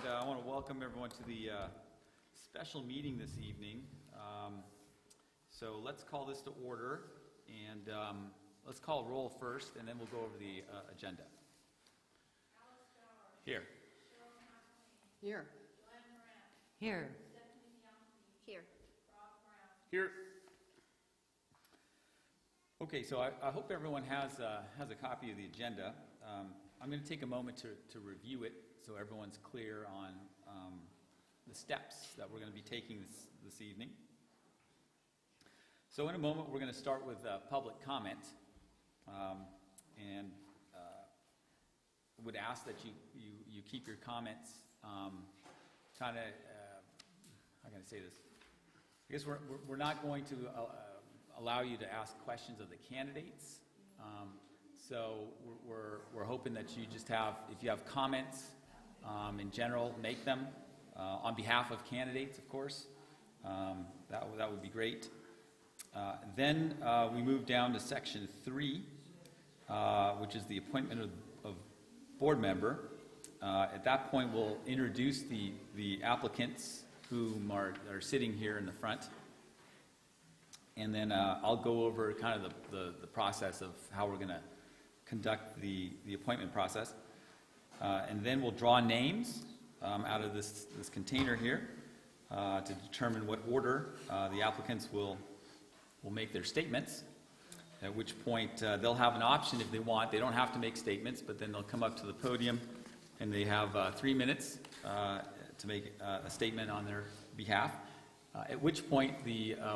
I want to welcome everyone to the special meeting this evening. So let's call this to order, and let's call roll first, and then we'll go over the agenda. Here. Here. Here. Here. Here. Okay, so I hope everyone has a copy of the agenda. I'm going to take a moment to review it so everyone's clear on the steps that we're going to be taking this evening. So in a moment, we're going to start with public comment, and would ask that you keep your comments kind of, how can I say this? I guess we're not going to allow you to ask questions of the candidates. So we're hoping that you just have, if you have comments in general, make them on behalf of candidates, of course. That would be great. Then we move down to section 3, which is the appointment of board member. At that point, we'll introduce the applicants whom are sitting here in the front. And then I'll go over kind of the process of how we're going to conduct the appointment process. And then we'll draw names out of this container here to determine what order the applicants will make their statements, at which point they'll have an option if they want. They don't have to make statements, but then they'll come up to the podium and they have 3 minutes to make a statement on their behalf. At which point,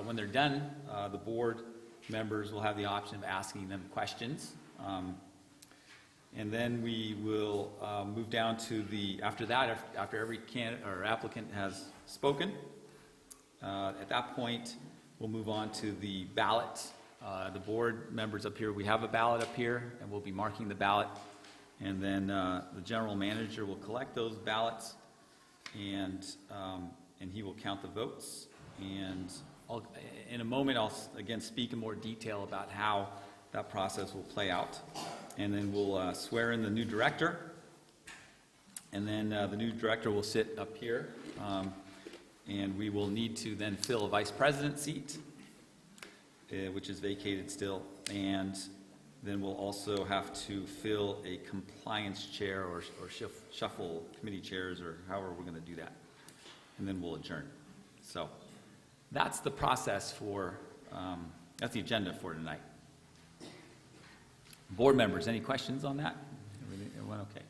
when they're done, the board members will have the option of asking them questions. And then we will move down to after that, after every candidate or applicant has spoken, at that point, we'll move on to the ballot. The board members up here, we have a ballot up here, and we'll be marking the ballot. And then the general manager will collect those ballots, and he will count the votes. And in a moment, I'll again speak in more detail about how that process will play out. And then we'll swear in the new director. And then the new director will sit up here. And we will need to then fill a vice president seat, which is vacated still. And then we'll also have to fill a compliance chair or shuffle committee chairs, or however we're going to do that. And then we'll adjourn. So that's the process that's the agenda for tonight. Board members, any questions on that? Everyone okay?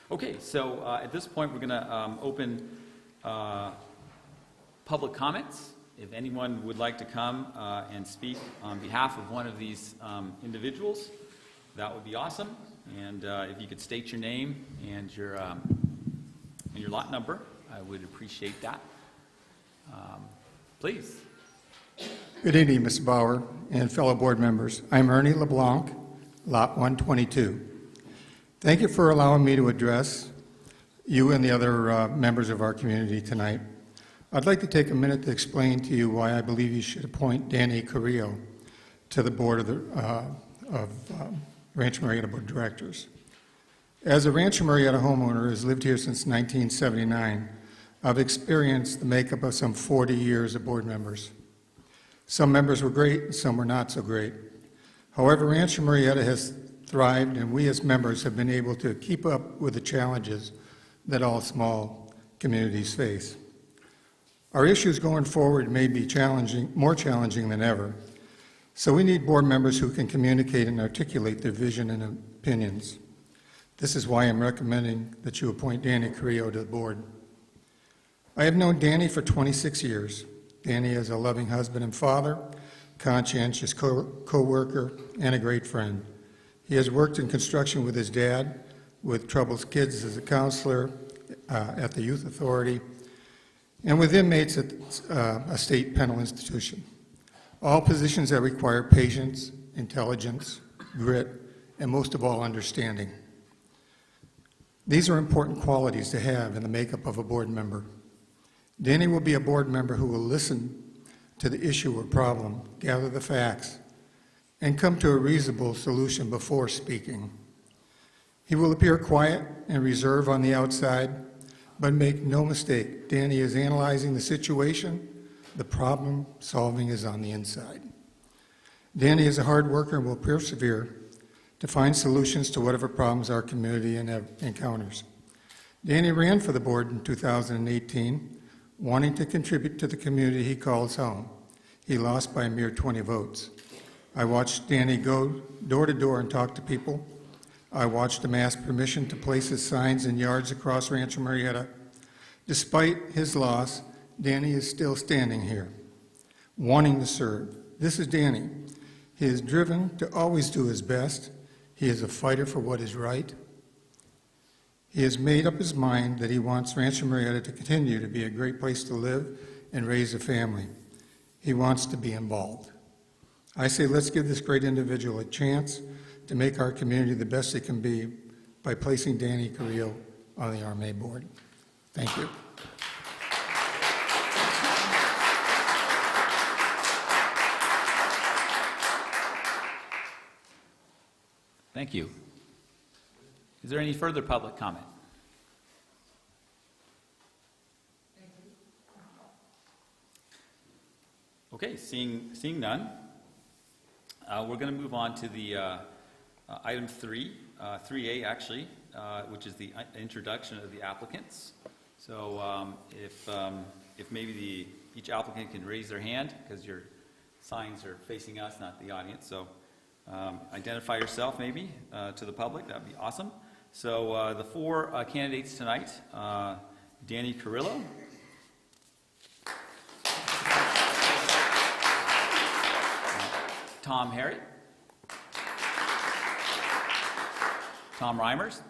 Okay, so at this point we're going to open public comments. If anyone would like to come and speak on behalf of one of these individuals, that would be awesome. And if you could state your name and your lot number, I would appreciate that. Please. Good evening, Mr. Bauer and fellow board members. I'm Ernie LeBlanc, Lot 122. Thank you for allowing me to address you and the other members of our community tonight. I'd like to take a minute to explain to you why I believe you should appoint Danny Carrillo to the board of Rancho Murieta Board of Directors. As a Rancho Murieta homeowner who has lived here since 1979, I've experienced the makeup of some 40 years of board members. Some members were great, and some were not so great. However, Rancho Murieta has thrived, and we as members have been able to keep up with the challenges that all small communities face. Our issues going forward may be more challenging than ever, so we need board members who can communicate and articulate their vision and opinions. This is why I'm recommending that you appoint Danny Carrillo to the board. I have known Danny for 26 years. Danny is a loving husband and father, conscientious co-worker, and a great friend. He has worked in construction with his dad, with troubled kids as a counselor at the Youth Authority, and with inmates at a state penal institution. All positions that require patience, intelligence, grit, and most of all, understanding. These are important qualities to have in the makeup of a board member. Danny will be a board member who will listen to the issue or problem, gather the facts, and come to a reasonable solution before speaking. He will appear quiet and reserved on the outside, but make no mistake, Danny is analyzing the situation. The problem solving is on the inside. Danny is a hard worker and will persevere to find solutions to whatever problems our community encounters. Danny ran for the board in 2018, wanting to contribute to the community he calls home. He lost by a mere 20 votes. I watched Danny go door to door and talk to people. I watched him ask permission to place his signs in yards across Rancho Murieta. Despite his loss, Danny is still standing here, wanting to serve. This is Danny. He is driven to always do his best. He is a fighter for what is right. He has made up his mind that he wants Rancho Murieta to continue to be a great place to live and raise a family. He wants to be involved. I say let's give this great individual a chance to make our community the best it can be by placing Danny Carrillo on the RMA board. Thank you. Thank you. Is there any further public comment? Okay, seeing none, we're going to move on to the item 3A actually, which is the introduction of the applicants. So if maybe each applicant can raise their hand, because your signs are facing us, not the audience. So identify yourself maybe to the public, that'd be awesome. So the four candidates tonight, Danny Carrillo, Tom Harry, Tom Reimers,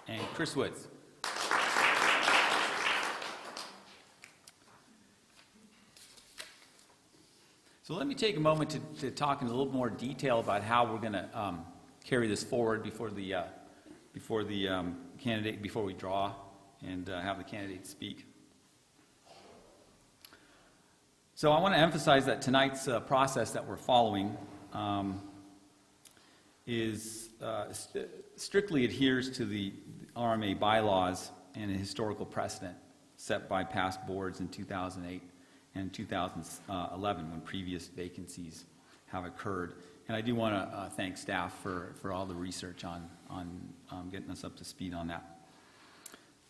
and Chris Woods. So let me take a moment to talk in a little more detail about how we're going to carry this forward before the candidate, before we draw and have the candidates speak. So I want to emphasize that tonight's process that we're following strictly adheres to the RMA bylaws and a historical precedent set by past boards in 2008 and 2011 when previous vacancies have occurred. And I do want to thank staff for all the research on getting us up to speed on that.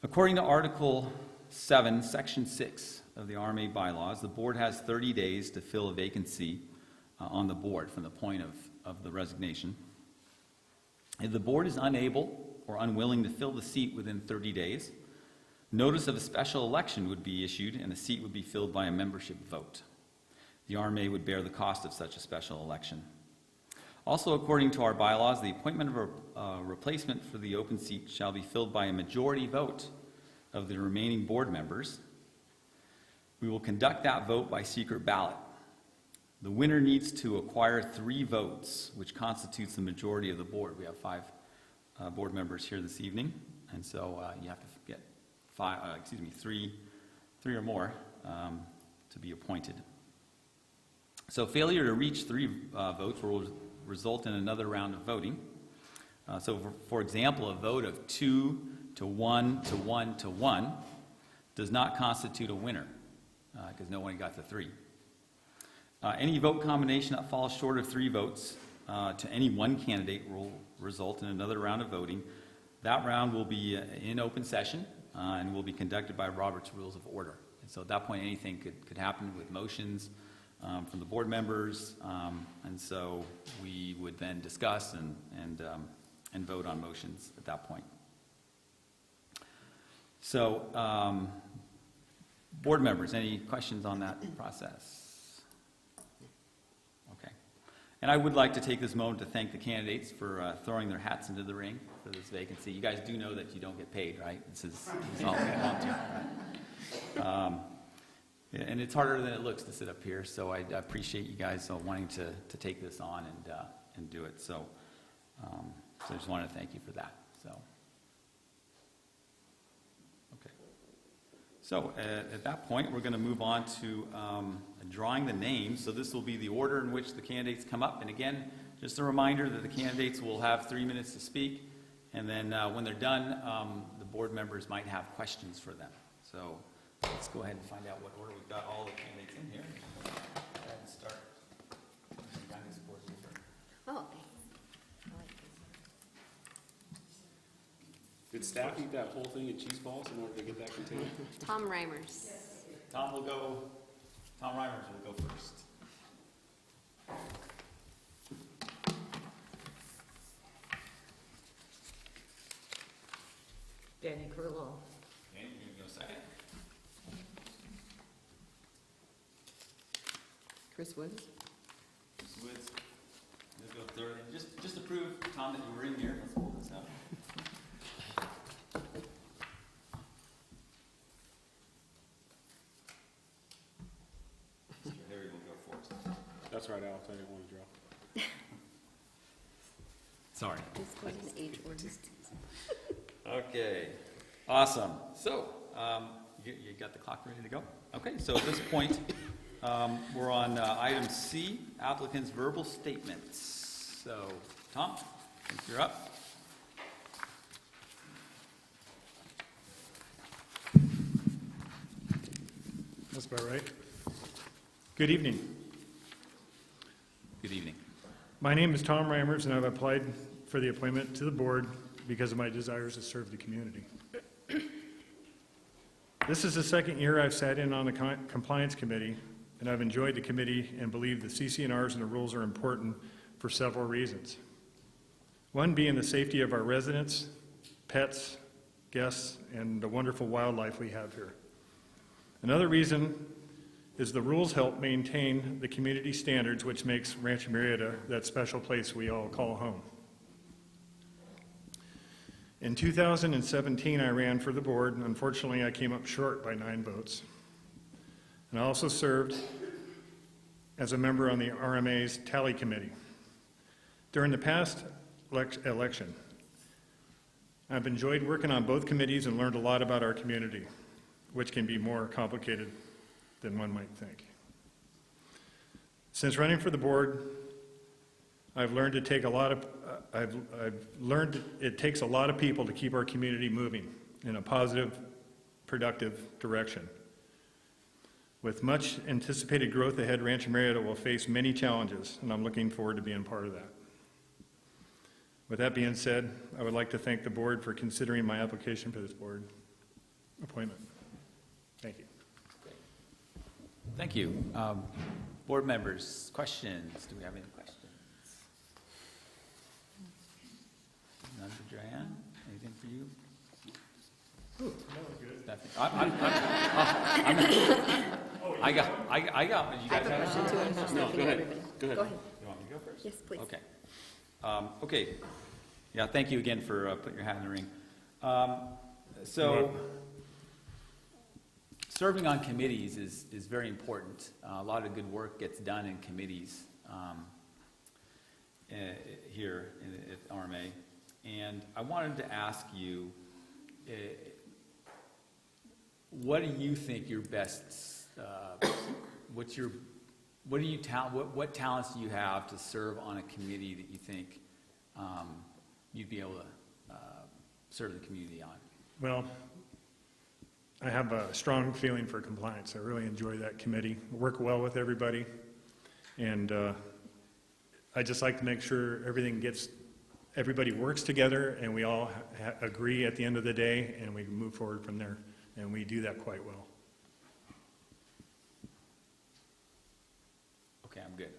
According to Article 7, Section 6 of the RMA bylaws, the board has 30 days to fill a vacancy on the board from the point of the resignation. If the board is unable or unwilling to fill the seat within 30 days, notice of a special election would be issued and the seat would be filled by a membership vote. The RMA would bear the cost of such a special election. Also, according to our bylaws, the appointment of a replacement for the open seat shall be filled by a majority vote of the remaining board members. We will conduct that vote by secret ballot. The winner needs to acquire 3 votes, which constitutes the majority of the board. We have 5 board members here this evening, and so you have to get 3 or more to be appointed. So failure to reach 3 votes will result in another round of voting. So for example, a vote of 2 to 1 to 1 to 1 does not constitute a winner because no one got the 3. Any vote combination that falls short of 3 votes to any one candidate will result in another round of voting. That round will be in open session and will be conducted by Robert's Rules of Order. And so at that point, anything could happen with motions from the board members, and so we would then discuss and vote on motions at that point. So, board members, any questions on that process? Okay. And I would like to take this moment to thank the candidates for throwing their hats into the ring for this vacancy. You guys do know that you don't get paid, right? This is all volunteer, right? And it's harder than it looks to sit up here, so I appreciate you guys wanting to take this on and do it. So I just wanted to thank you for that. So, okay. So at that point, we're going to move on to drawing the names. So this will be the order in which the candidates come up. And again, Just a reminder that the candidates will have 3 minutes to speak, and then when they're done, the board members might have questions for them. So let's go ahead and find out what order. We've got all the candidates in here. Go ahead and start. Oh, Did staff eat that whole thing of cheese balls in order to get that container? Tom Reimers. Tom Reimers will go first. Danny Carrillo. Okay, you're gonna go second. Chris Woods? Ms. Woods, you'll go third. And just to prove, Tom, that you were in here, let's hold this up. Mr. Harry will go fourth. That's right, Alex, I didn't want to drop. Sorry. This was an age order. Okay, awesome. So, you got the clock ready to go? Okay, so at this point, we're on item C, applicant's verbal statements. So, Tom, I think you're up. That's about right. Good evening. Good evening. My name is Tom Reimers, and I've applied for the appointment to the board because of my desires to serve the community. This is the second year I've sat in on the compliance committee, and I've enjoyed the committee and believe the CC&Rs and the rules are important for several reasons. One being the safety of our residents, pets, guests, and the wonderful wildlife we have here. Another reason is the rules help maintain the community standards, which makes Rancho Murieta that special place we all call home. In 2017, I ran for the board, and unfortunately, I came up short by 9 votes. And I also served as a member on the RMA's tally committee. During the past election, I've enjoyed working on both committees and learned a lot about our community, which can be more complicated than one might think. Since running for the board, I've learned it takes a lot of people to keep our community moving in a positive, productive direction. With much anticipated growth ahead, Rancho Murieta will face many challenges, and I'm looking forward to being part of that. With that being said, I would like to thank the board for considering my application for this board appointment. Thank you. Thank you. Board members, questions? Do we have any questions? None for Joanne? Anything for you? Ooh, that was good. I got one. You I guys have a have question too. I'm just No, looking go at ahead. everybody. Go ahead. Go ahead. You want me to go first? Yes, please. Okay. Okay. Yeah, thank you again for putting your hat in the ring. So, serving on committees is very important. A lot of good work gets done in committees here at RMA. And I wanted to ask you, what do you think your best, what talents do you have to serve on a committee that you think you'd be able to serve the community on? Well, I have a strong feeling for compliance. I really enjoy that committee, work well with everybody, and I just like to make sure everybody works together and we all agree at the end of the day, and we move forward from there, and we do that quite well. Okay, I'm good.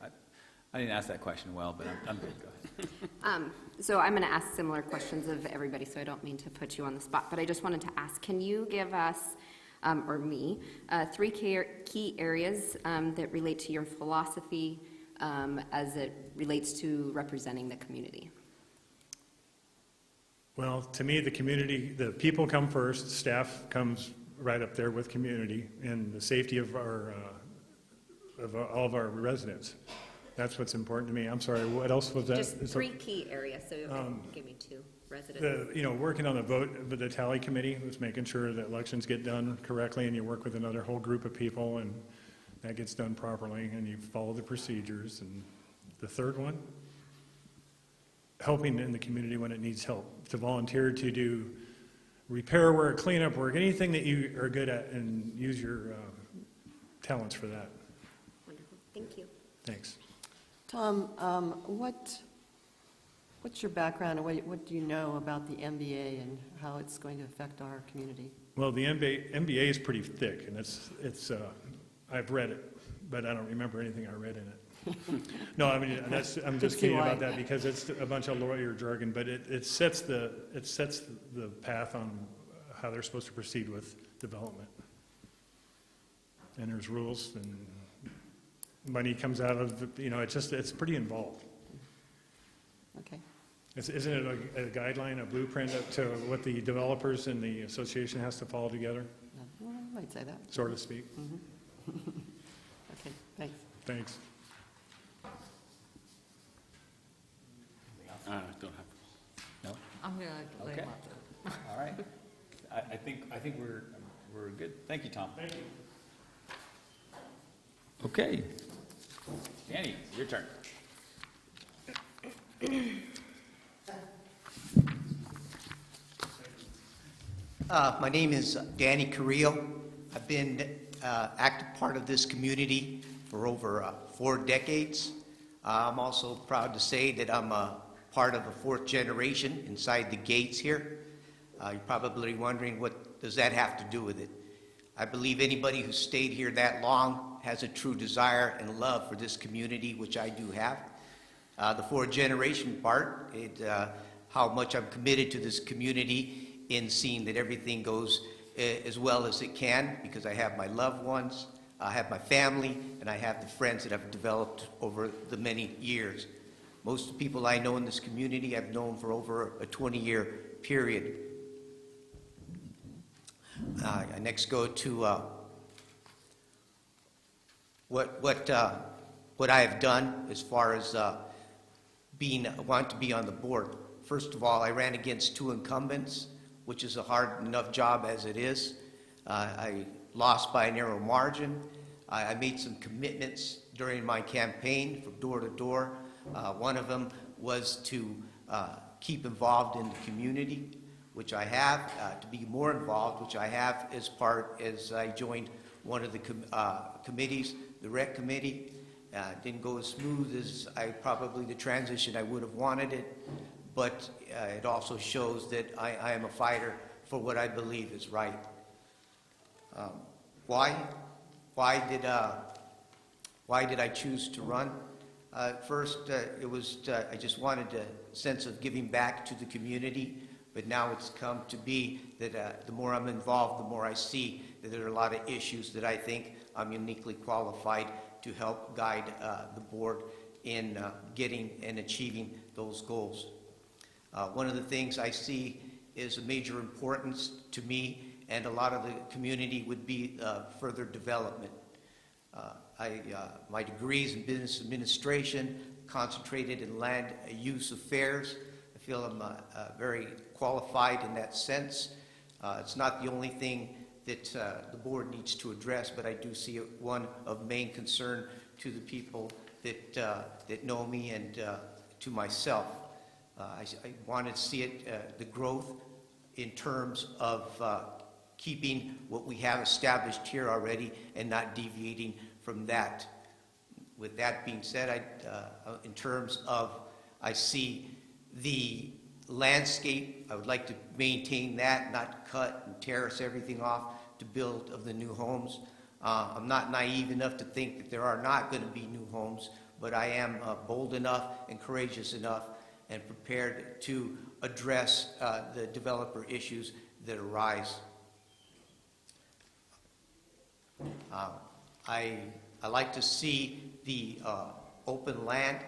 I didn't ask that question well, but I'm good. Go ahead. So I'm going to ask similar questions of everybody, so I don't mean to put you on the spot, but I just wanted to ask, can you give us, or me, 3 key areas that relate to your philosophy as it relates to representing the community? Well, to me, the community, the people come first, staff comes right up there with community, and the safety of all of our residents. That's what's important to me. I'm sorry, what else was that? Just 3 key areas, so give me 2 residents. Working on the vote, with the tally committee was making sure that elections get done correctly, and you work with another whole group of people, and that gets done properly, and you follow the procedures. And the third one? helping in the community when it needs help, to volunteer to do repair work, cleanup work, anything that you are good at, and use your talents for that. Wonderful, thank you. Thanks. Tom, what's your background, and what do you know about the MBA and how it's going to affect our community? Well, the MBA is pretty thick, and I've read it, but I don't remember anything I read in it. No, I mean, I'm just kidding about that because it's a bunch of lawyer jargon, but it sets the path on how they're supposed to proceed with development. And there's rules, and money comes out of, it's pretty involved. Okay. Isn't it a guideline, a blueprint to what the developers and the association has to follow together, Well, I might say that. so to speak? Okay, thanks. Thanks. Don't have. No? I'm going to lay Okay. them out there. All right. I think we're good. Thank you, Tom. Thank you. Okay. Danny, your turn. My name is Danny Carrillo. I've been active part of this community for over 4 decades. I'm also proud to say that I'm a part of a 4th generation inside the gates here. You're probably wondering, what does that have to do with it? I believe anybody who's stayed here that long has a true desire and love for this community, which I do have. The 4th generation part, how much I'm committed to this community in seeing that everything goes as well as it can, because I have my loved ones, I have my family, and I have the friends that I've developed over the many years. Most of the people I know in this community I've known for over a 20-year period. I next go to what I have done as far as want to be on the board. First of all, I ran against 2 incumbents, which is a hard enough job as it is. I lost by a narrow margin. I made some commitments during my campaign from door to door. One of them was to keep involved in the community, which I have, to be more involved, which I have as I joined one of the committees, the rec committee. Didn't go as smooth as the transition I would have wanted it, but it also shows that I am a fighter for what I believe is right. Why did I choose to run? First, it was I just wanted a sense of giving back to the community, but now it's come to be that the more I'm involved, the more I see that there are a lot of issues that I think I'm uniquely qualified to help guide the board in getting and achieving those goals. One of the things I see is a major importance to me and a lot of the community would be further development. My degrees in business administration, concentrated in land use affairs. I feel I'm very qualified in that sense. It's not the only thing that the board needs to address, but I do see it one of main concern to the people that know me and to myself. I want to see it, the growth in terms of keeping what we have established here already and not deviating from that. With that being said, in terms of, I see the landscape, I would like to maintain that, not cut and terrace everything off to build of the new homes. I'm not naive enough to think that there are not going to be new homes, but I am bold enough and courageous enough and prepared to address the developer issues that arise. I like to see the open land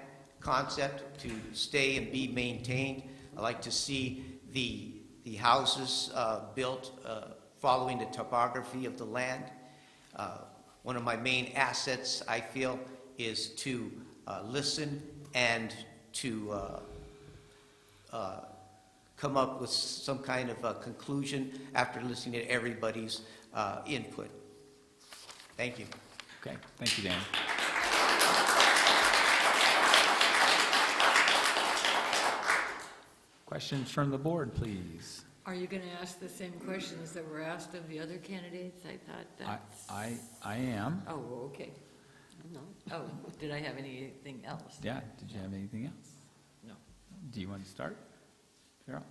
concept to stay and be maintained. I like to see the houses built following the topography of the land. One of my main assets, I feel, is to listen and to come up with some kind of a conclusion after listening to everybody's input. Thank you. Okay, thank you, Dan. Questions from the board, please? Are you going to ask the same questions that were asked of the other candidates? I thought that's... I am. Oh, well, okay. Oh, did I have anything else? Yeah, did you have anything else? No. Do you want to start? Carol?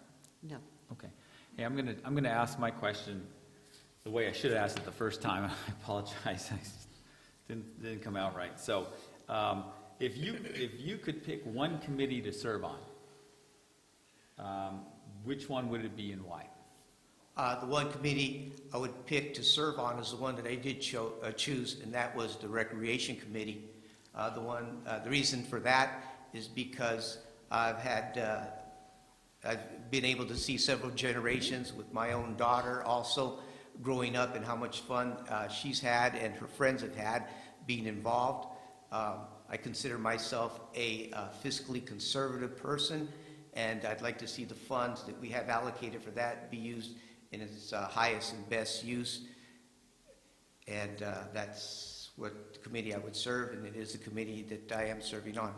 No. Okay. Hey, I'm gonna ask my question the way I should have asked it the first time. I apologize. I didn't come out right. So, if you could pick one committee to serve on, which one would it be and why? The one committee I would pick to serve on is the one that I did choose, and that was the Recreation Committee. The reason for that is because I've been able to see several generations with my own daughter also growing up, and how much fun she's had and her friends have had being involved. I consider myself a fiscally conservative person, and I'd like to see the funds that we have allocated for that be used in its highest and best use. And that's what the committee I would serve, and it is the committee that I am serving on.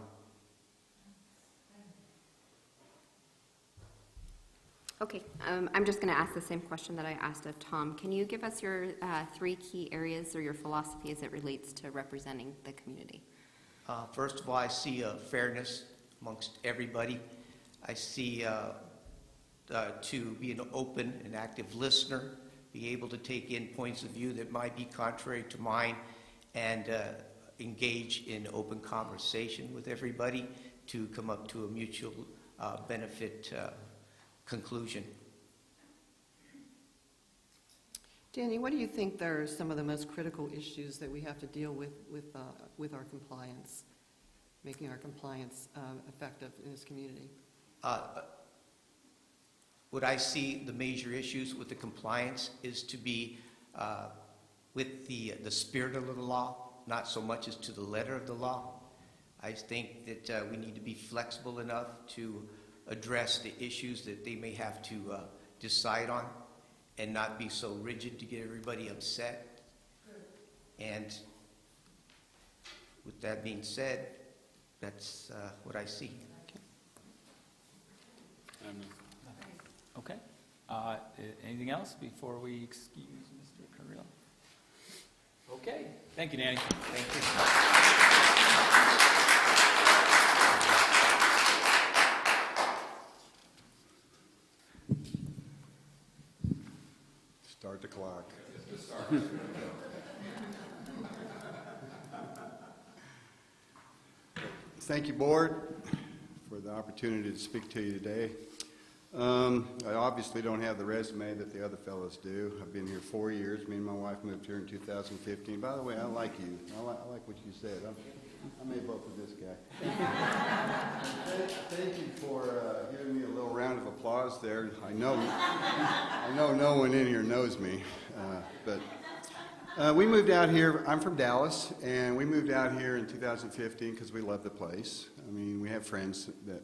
Okay, I'm just going to ask the same question that I asked of Tom. Can you give us your 3 key areas or your philosophy as it relates to representing the community? First of all, I see fairness amongst everybody. I see to be an open and active listener, be able to take in points of view that might be contrary to mine, and engage in open conversation with everybody to come up to a mutual benefit conclusion. Danny, what do you think are some of the most critical issues that we have to deal with our compliance, making our compliance effective in this community? What I see the major issues with the compliance is to be with the spirit of the law, not so much as to the letter of the law. I think that we need to be flexible enough to address the issues that they may have to decide on, and not be so rigid to get everybody upset. And with that being said, that's what I see. Okay. Anything else before we excuse Mr. Carrillo? Okay. Thank you, Danny. Thank you. Start the clock. Thank you, Board, for the opportunity to speak to you today. I obviously don't have the resume that the other fellows do. I've been here 4 years. Me and my wife moved here in 2015. By the way, I like you. I like what you said. I may vote for this guy. Thank you for giving me a little round of applause there. I know no one in here knows me, but we moved out here. I'm from Dallas, and we moved out here in 2015 because we love the place. I mean, we have friends that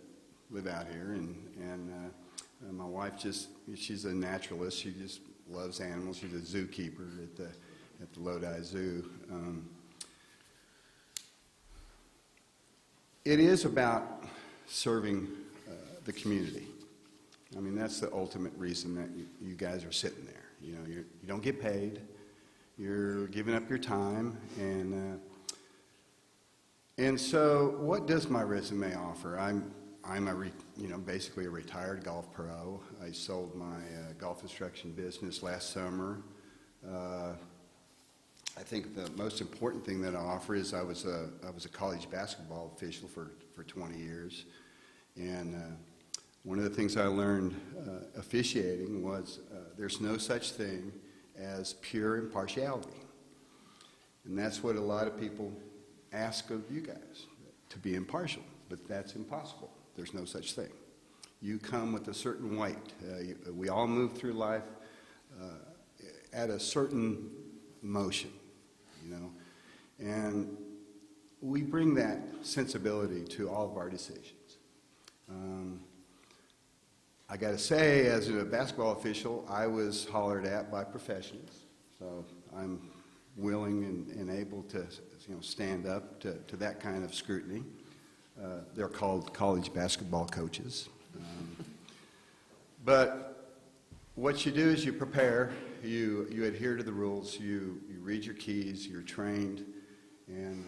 live out here, and my wife she's a naturalist. She just loves animals. She's a zookeeper at the Lodi Zoo. It is about serving the community. I mean, that's the ultimate reason that you guys are sitting there. You know, you don't get paid. You're giving up your time, and so what does my resume offer? I'm basically a retired golf pro. I sold my golf instruction business last summer. I think the most important thing that I offer is I was a college basketball official for 20 years, and one of the things I learned officiating was there's no such thing as pure impartiality, and that's what a lot of people ask of you guys, to be impartial, but that's impossible. There's no such thing. You come with a certain weight. We all move through life at a certain motion, you know, and we bring that sensibility to all of our decisions. I got to say, as a basketball official, I was hollered at by professionals, so I'm willing and able to, stand up to that kind of scrutiny. They're called college basketball coaches. But what you do is you prepare, you adhere to the rules, you read your keys, you're trained, and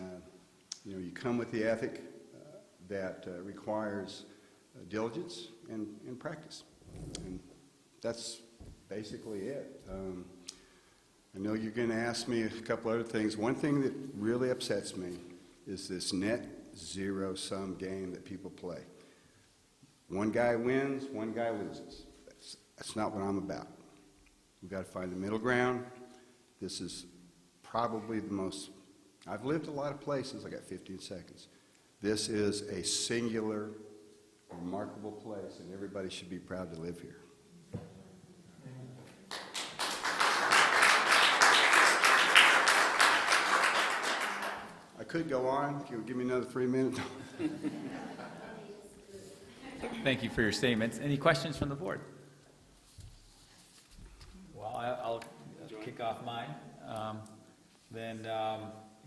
you come with the ethic that requires diligence and practice. And that's basically it. I know you're going to ask me a couple other things. One thing that really upsets me is this net zero-sum game that people play. One guy wins, one guy loses. That's not what I'm about. We've got to find the middle ground. This is probably the most, I've lived a lot of places. I got 15 seconds. This is a singular, remarkable place, and everybody should be proud to live here. I could go on. If you would give me another 3 minutes. Thank you for your statements. Any questions from the board? Well, I'll kick off mine. Then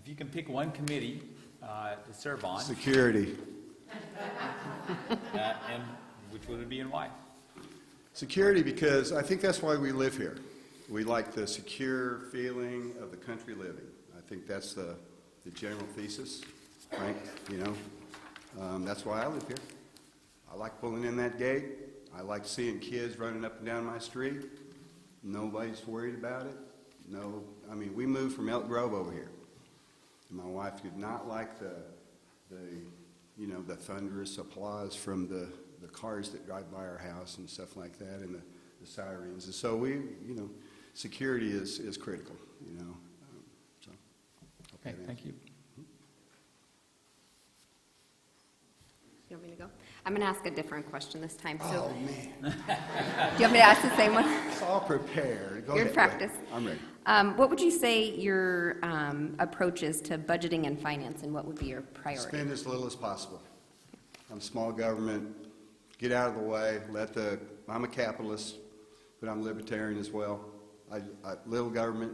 if you can pick one committee to serve on, Security. and which would it be and why? Security, because I think that's why we live here. We like the secure feeling of the country living. I think that's the general thesis, Frank, that's why I live here. I like pulling in that gate. I like seeing kids running up and down my street. Nobody's worried about it. No, we moved from Elk Grove over here. And my wife did not like the thunderous applause from the cars that drive by our house and stuff like that, and the sirens. And so security is critical, so. Okay, thank you. You want me to go? I'm going to ask a different question this time. So, Oh, man. do you want me to ask the same one? It's all prepared. Go You're ahead. in practice. I'm ready. What would you say your approach is to budgeting and finance, and what would be your priority? Spend as little as possible. I'm small government. Get out of the way. I'm a capitalist, but I'm libertarian as well. Little government.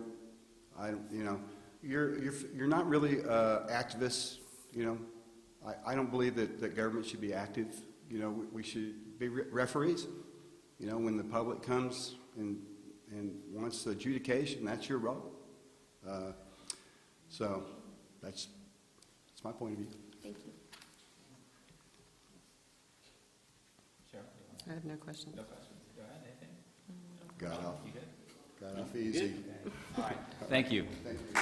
You're not really activists. I don't believe that government should be active. We should be referees. When the public comes and wants the adjudication, that's your role. So that's my point of view. Thank you. I have no questions. No questions. Go ahead, anything? Got off. You good? Got off easy. All right, thank you. Thank you.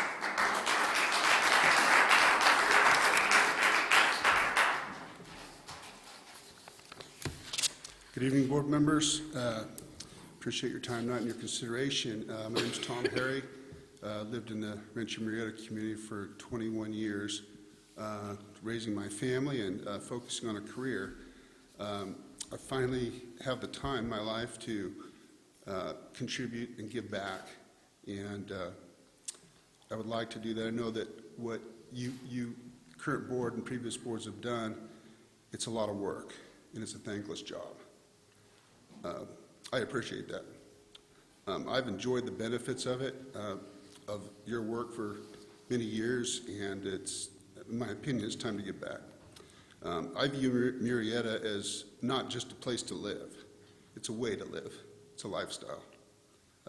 Good evening, board members. Appreciate your time tonight and your consideration. My name is Tom Harry. Lived in the Rancho Murieta community for 21 years, raising my family and focusing on a career. I finally have the time in my life to contribute and give back, and I would like to do that. I know that what you current board and previous boards have done, it's a lot of work, and it's a thankless job. I appreciate that. I've enjoyed the benefits of it, of your work for many years, and it's, in my opinion, it's time to give back. I view Murieta as not just a place to live. It's a way to live. It's a lifestyle.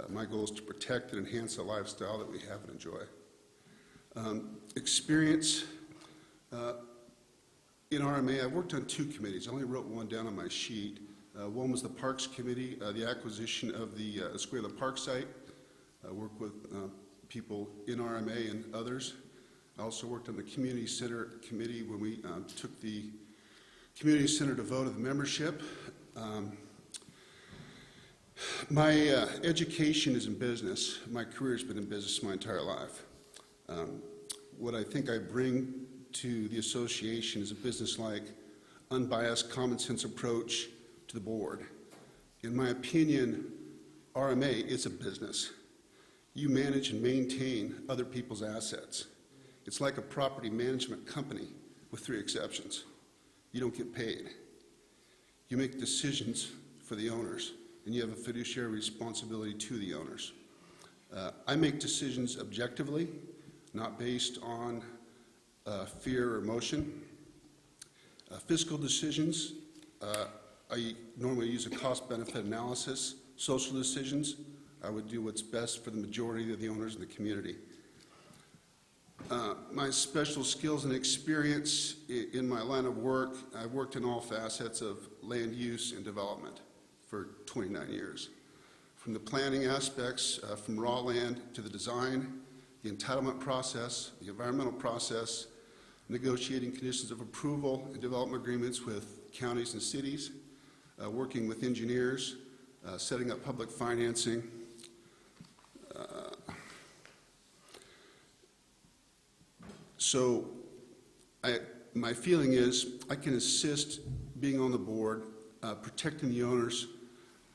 My goal is to protect and enhance the lifestyle that we have and enjoy. Experience in RMA, I've worked on 2 committees. I only wrote one down on my sheet. One was the Parks Committee, the acquisition of the Escuela Park site. I worked with people in RMA and others. I also worked on the Community Center Committee when we took the Community Center to vote of the membership. My education is in business. My career has been in business my entire life. What I think I bring to the association is a business-like, unbiased, common-sense approach to the board. In my opinion, RMA is a business. You manage and maintain other people's assets. It's like a property management company with 3 exceptions. You don't get paid. You make decisions for the owners, and you have a fiduciary responsibility to the owners. I make decisions objectively, not based on fear or emotion. Fiscal decisions I normally use a cost-benefit analysis. Social decisions, I would do what's best for the majority of the owners in the community. My special skills and experience in my line of work, I've worked in all facets of land use and development for 29 years. From the planning aspects, from raw land to the design, the entitlement process, the environmental process, negotiating conditions of approval and development agreements with counties and cities, working with engineers, setting up public financing. So my feeling is I can assist being on the board, protecting the owners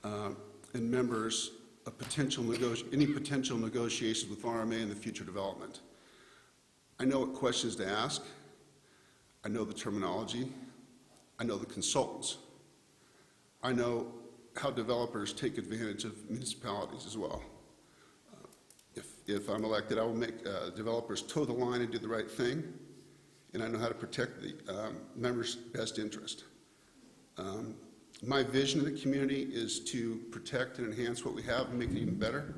and members of any potential negotiations with RMA in the future development. I know what questions to ask. I know the terminology. I know the consultants. I know how developers take advantage of municipalities as well. If I'm elected, I will make developers toe the line and do the right thing, and I know how to protect the members' best interest. My vision of the community is to protect and enhance what we have and make it even better,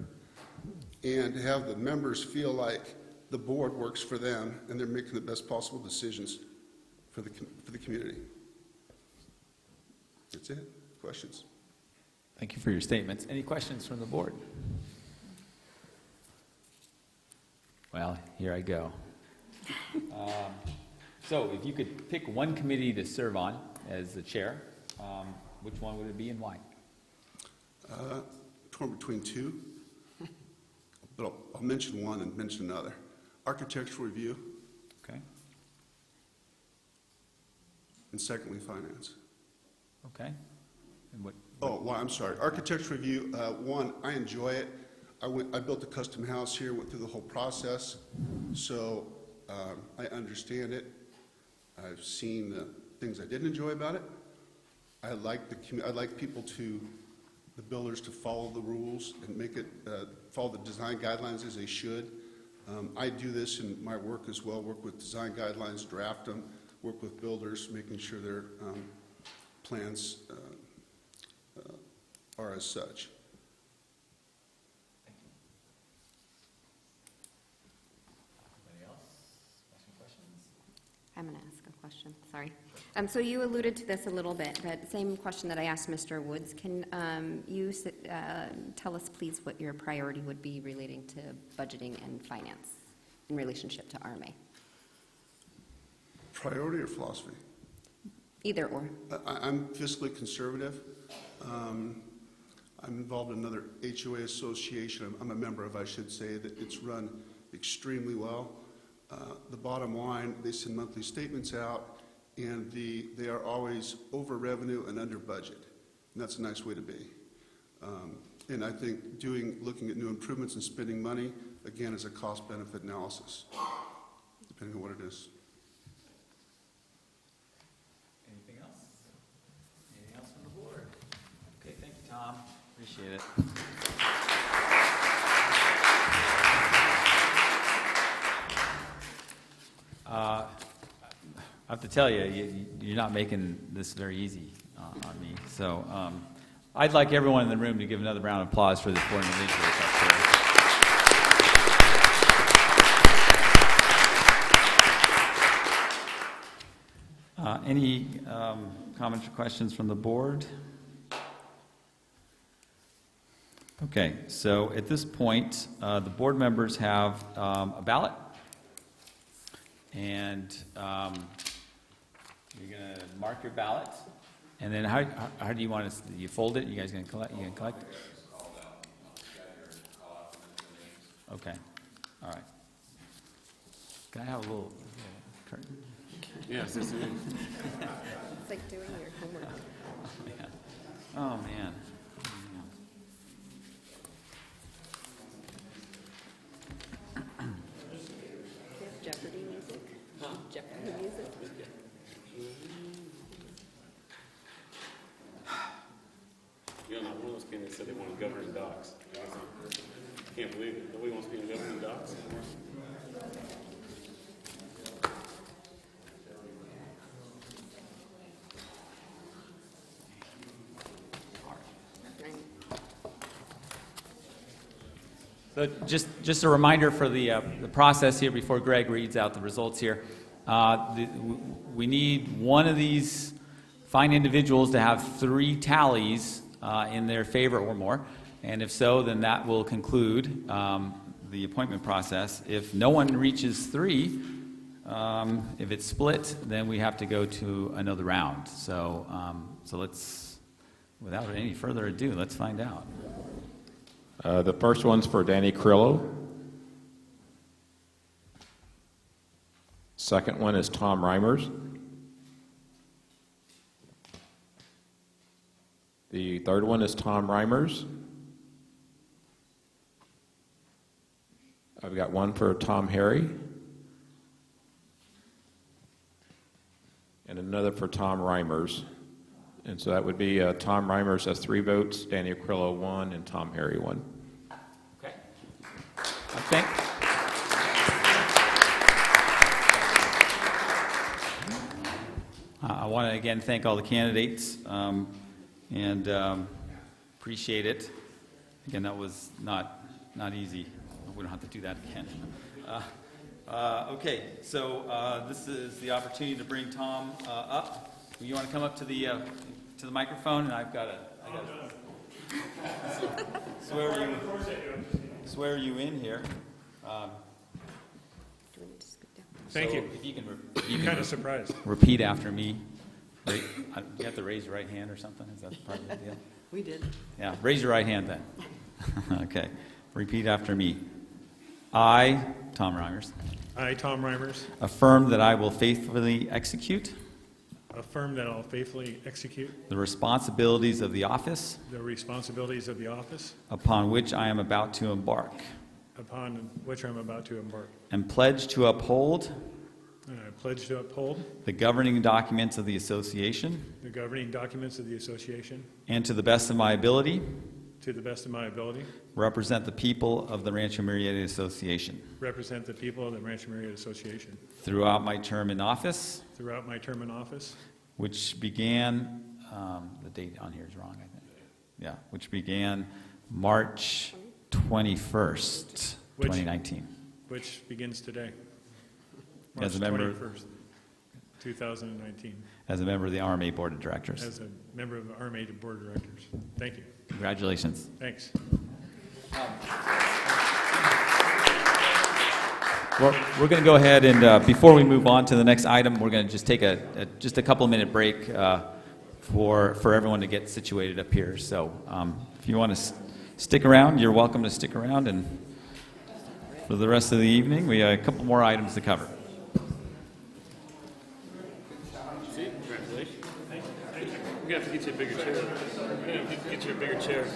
and to have the members feel like the board works for them and they're making the best possible decisions for the community. That's it. Questions? Thank you for your statements. Any questions from the board? Well, here I go. So if you could pick one committee to serve on as the chair, which one would it be and why? Torn between two, but I'll mention one and mention another. Architectural review, Okay. and secondly, finance. Okay. And what? Oh, well, I'm sorry. Architectural review, one, I enjoy it. I built a custom house here, went through the whole process, so I understand it. I've seen the things I didn't enjoy about it. I like the builders to follow the rules and make it, follow the design guidelines as they should. I do this in my work as well, work with design guidelines, draft them, work with builders, making sure their plans are as such. I'm going to ask a question, sorry. So you alluded to this a little bit, but same question that I asked Mr. Woods. Can you tell us, please, what your priority would be relating to budgeting and finance in relationship to RMA? Priority or philosophy? Either or. I'm fiscally conservative. I'm involved in another HOA association. I'm a member of, I should say, that it's run extremely well. The bottom line, they send monthly statements out, and they are always over revenue and under budget. And that's a nice way to be. And I think looking at new improvements and spending money, again, is a cost-benefit analysis, depending on what it is. Anything else? Anything else from the board? Okay, thank you, Tom. Appreciate it. I have to tell you, you're not making this very easy on me. So I'd like everyone in the room to give another round of applause for this board individual up there. Any comments or questions from the board? Okay, so at this point, the board members have a ballot. And you're going to mark your ballot. And then how do you want to, you fold it? You guys going to collect? You going to collect it? Okay. All right. Can I have a little curtain? Yes, this is. It's like doing your homework. Oh, man. Jeopardy music? Jeopardy music? You know, one of those candidates said they want to govern docs. Can't believe it. Nobody wants to be in governing docs anymore. So just a reminder for the process here before Greg reads out the results here. We need one of these fine individuals to have 3 tallies in their favor or more. And if so, then that will conclude the appointment process. If no one reaches 3, if it's split, then we have to go to another round. So let's, without any further ado, let's find out. The first one's for Danny Crillo. Second one is Tom Reimers. The third one is Tom Reimers. I've got one for Tom Harry. And another for Tom Reimers. And so that would be Tom Reimers has 3 votes, Danny Crillo 1, and Tom Harry 1. Okay. Okay. I want to again thank all the candidates and appreciate it. Again, that was not easy. We don't have to do that again. Okay, so this is the opportunity to bring Tom up. You want to come up to the microphone, and I've got to swear you in here. Thank so you. If you can, I'm kind of surprised. repeat after me. You have to raise your right hand or something. Is that part of the deal? We did. Yeah, raise your right hand then. Okay, repeat after me. I, Tom Reimers, I, Tom Reimers, affirm that I will faithfully execute affirm that I'll faithfully execute the responsibilities of the office the responsibilities of the office upon which I am about to embark, upon which I'm about to embark. and pledge to uphold And I pledge to uphold the governing documents of the association the governing documents of the association and, to the best of my ability, to the best of my ability, represent the people of the Rancho Murieta Association represent the people of the Rancho Murieta Association throughout my term in office, throughout my term in office, which began, the date on here is wrong, I think. Yeah, which began March 21st, 2019. which begins today, As March a member- 21st, 2019, As a member of the RMA Board of Directors. as a member of the RMA Board of Directors. Thank you. Congratulations. Thanks. We're going to go ahead and, before we move on to the next item, we're going to just take just a couple minute break for everyone to get situated up here. So if you want to stick around, you're welcome to stick around. And for the rest of the evening, we have a couple more items to cover. See, congratulations. We're going to have to get you a bigger chair. We're going to have to get you a bigger chair.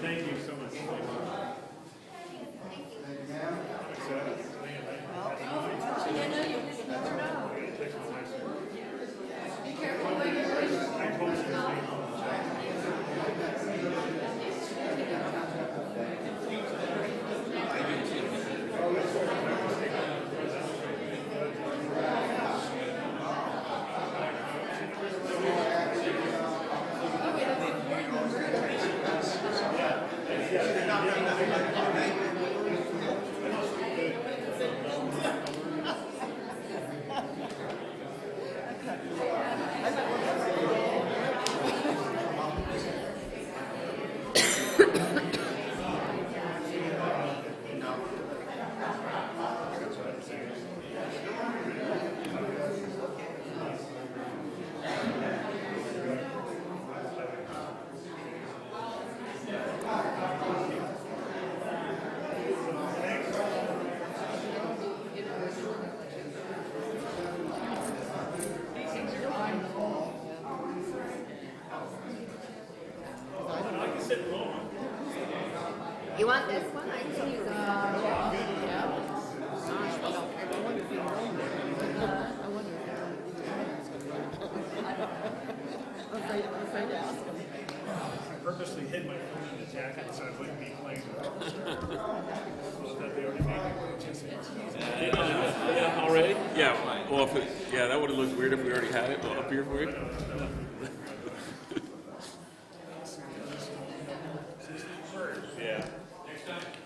Thank you so much. You want this one? I can use this one. I purposely hid my phone in the jacket so I wouldn't be playing. That they already made me. Yeah, already? Yeah. Well, that would have looked weird if we already had it up here for you. Yeah.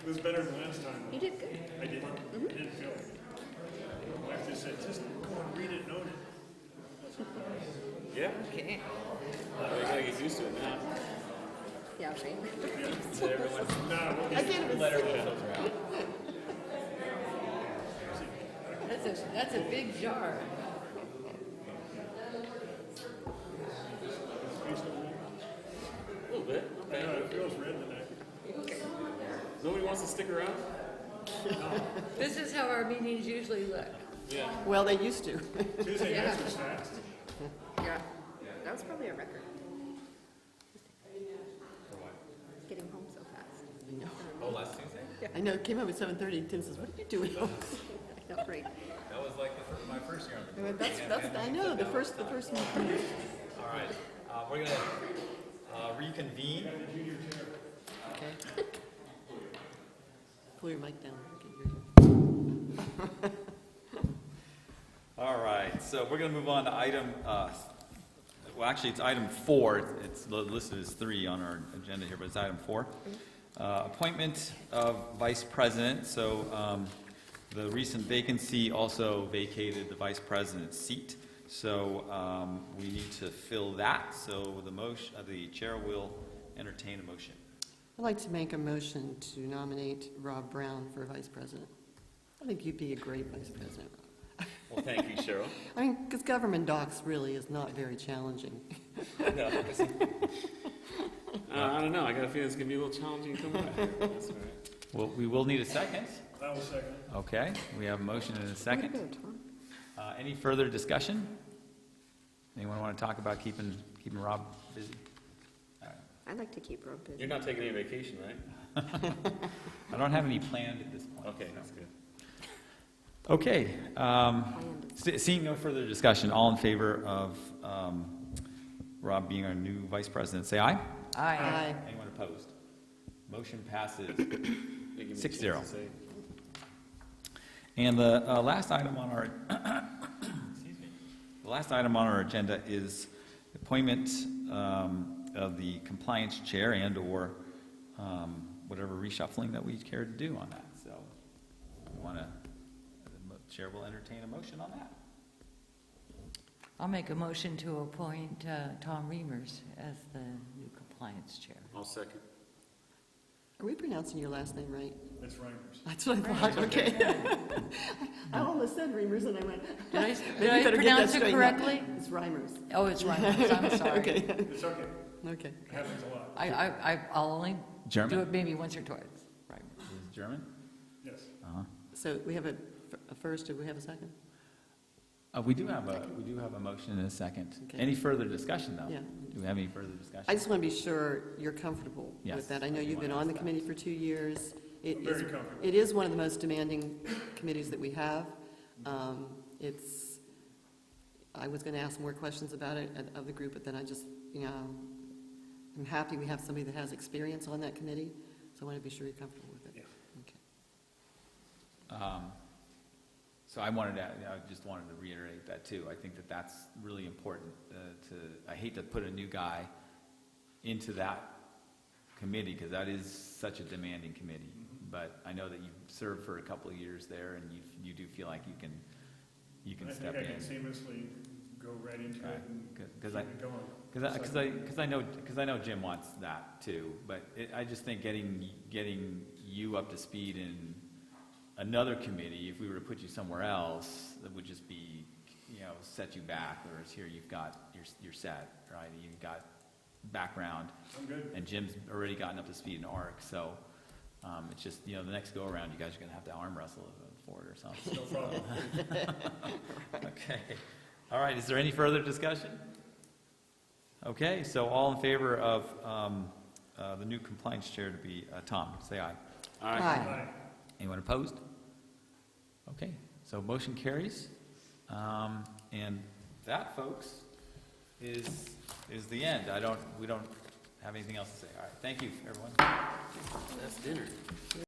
It was better than last time. You did good. I did. I didn't feel it. My wife just said, just go and read it and own it. Yeah. Okay. We gotta get used to it now. Yeah, right. I can't even That's a big jar. A little bit. Okay. It feels red tonight. Nobody wants to stick around? This is how our meetings usually look. Yeah. Well, they used to. Tuesday Yeah. nights was fast. Yeah, that was probably a record. Getting home so fast. Oh, last Tuesday? I know, it came up at 7:30, Tim says, what are you doing? I know, right. That was like my first year on the board. That's, I know, the first meeting. All right, we're going to reconvene. Okay. Pull your mic down. I can hear you. All right, so we're going to move on to item, well, actually, it's item 4. It's listed as 3 on our agenda here, but it's item 4. Appointment of vice president. So the recent vacancy also vacated the vice president's seat. So we need to fill that. So the chair will entertain a motion. I'd like to make a motion to nominate Rob Brown for vice president. I think you'd be a great vice president. Well, thank you, Cheryl. I mean, because government docs really is not very challenging. I don't know. I got a feeling it's going to be a little challenging coming back. That's all right. Well, we will need a second. That was second. Okay, we have a motion and a second. Any further discussion? Anyone want to talk about keeping Rob busy? I'd like to keep Rob busy. You're not taking any vacation, right? I don't have any planned at this point. Okay, that's good. Okay, seeing no further discussion, all in favor of Rob being our new vice president, say aye. Aye. Anyone opposed? Motion passes They give me a chance 6-0. to say. And the last item on our excuse me, the last item on our agenda is appointment of the compliance chair and/or whatever reshuffling that we care to do on that. So, we want to. The chair will entertain a motion on that. I'll make a motion to appoint Tom Reimers as the new compliance chair. I'll second. Are we pronouncing your last name right? It's Reimers. That's what I thought, okay. I almost said Reimers and I went, Did I, maybe did we I better get that pronounce it straightened correctly? out. It's Reimers. Oh, it's Reimers, I'm sorry. Okay, It's okay. okay. It happens a lot. I'll only German? do it maybe once or twice. Reimers. Is it German? Yes. So we have a first, do we have a second? We do have a motion and a second. Okay. Any further discussion, though? Yeah. Do we have any further discussion? I just want to be sure you're comfortable Yes, with that. I I know do you've been wanna on the ask that. committee for 2 years. I'm very comfortable. It is one of the most demanding committees that we have. I was going to ask more questions about it of the group, but then I just, I'm happy we have somebody that has experience on that committee, so I want to be sure you're comfortable with it. Yeah. Okay. So I just wanted to reiterate that too. I think that that's really important I hate to put a new guy into that committee because that is such a demanding committee. But I know that you've served for a couple of years there and you do feel like you can step in. I think I can seamlessly go right into it and Because keep it going. I know Jim wants that too, but I just think getting you up to speed in another committee, if we were to put you somewhere else, that would just be, set you back. Whereas here you're set, right? You've got background. I'm good. And Jim's already gotten up to speed in ARC, so it's just, the next go around, you guys are going to have to arm wrestle for it or something. No problem. Okay. All right, is there any further discussion? Okay, so all in favor of the new compliance chair to be Tom, say aye. Aye. Aye. Anyone opposed? Okay, so motion carries. And that, folks, is the end. We don't have anything else to say. All right, thank you, everyone. That's dinner.